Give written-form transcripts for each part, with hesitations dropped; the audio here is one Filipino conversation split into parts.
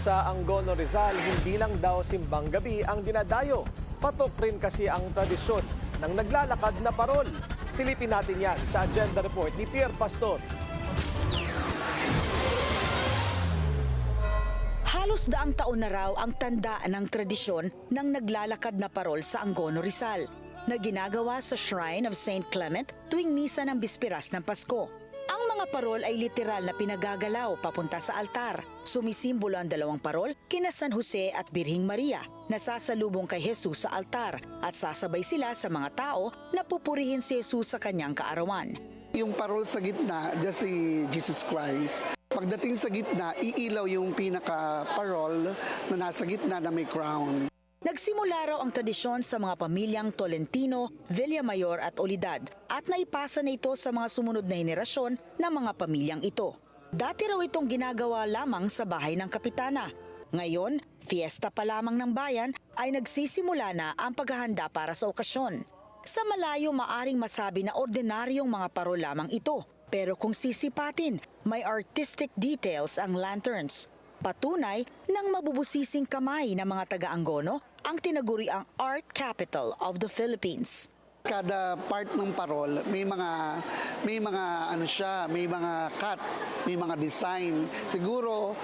Sa Angono, Rizal, hindi lang daw simbang gabi ang dinadayo. Patok rin kasi ang tradisyon ng naglalakad na parol. Silipin natin yan sa Agenda Report ni Pierre Pastor. Halos daang taon na raw ang tandaan ng tradisyon ng naglalakad na parol sa Angono, Rizal, na ginagawa sa Shrine of St. Clement tuwing misa ng Bispiras ng Pasko. Ang mga parol ay literal na pinagagalaw papunta sa altar. Sumisimbolo ang dalawang parol kina San Jose at Birhing Maria na sasalubong kay Jesus sa altar at sasabay sila sa mga tao na pupurihin si Jesus sa kanyang kaarawan. Yung parol sa gitna, dyan si Jesus Christ. Pagdating sa gitna, iilaw yung pinaka-parol na nasa gitna na may crown. Nagsimula raw ang tradisyon sa mga pamilyang Tolentino, Villamayor at Olidad at naipasa na ito sa mga sumunod na henerasyon ng mga pamilyang ito. Dati raw itong ginagawa lamang sa bahay ng kapitana. Ngayon, fiesta pa lamang ng bayan ay nagsisimula na ang paghahanda para sa okasyon. Sa malayo maaring masabi na ordinaryong mga parol lamang ito. Pero kung sisipatin, may artistic details ang lanterns. Patunay ng mabubusising kamay ng mga taga-Angono ang tinaguri ang Art Capital of the Philippines. Kada part ng parol, may mga may mga cut, may mga design. Siguro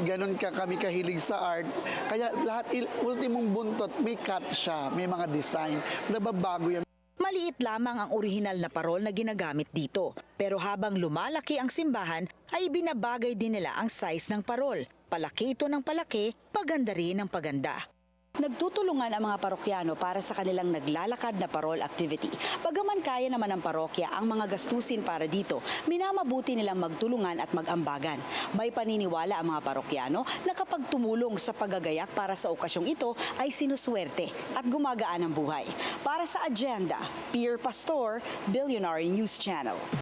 ganun kami kahilig sa art. Kaya lahat ultimong buntot may cut siya, may mga design. Nababago yan. Maliit lamang ang orihinal na parol na ginagamit dito. Pero habang lumalaki ang simbahan, ay binabagay din nila ang size ng parol. Palaki ito ng palaki, paganda rin ng paganda. Nagtutulungan ang mga parokyano para sa kanilang naglalakad na parol activity. Bagaman kaya naman ng parokya ang mga gastusin para dito, minamabuti nilang magtulungan at mag-ambagan. May paniniwala ang mga parokyano na kapag tumulong sa paggagayak para sa okasyong ito ay sinuswerte at gumagaan ang buhay. Para sa Agenda, Pierre Pastor, Billionaire News Channel.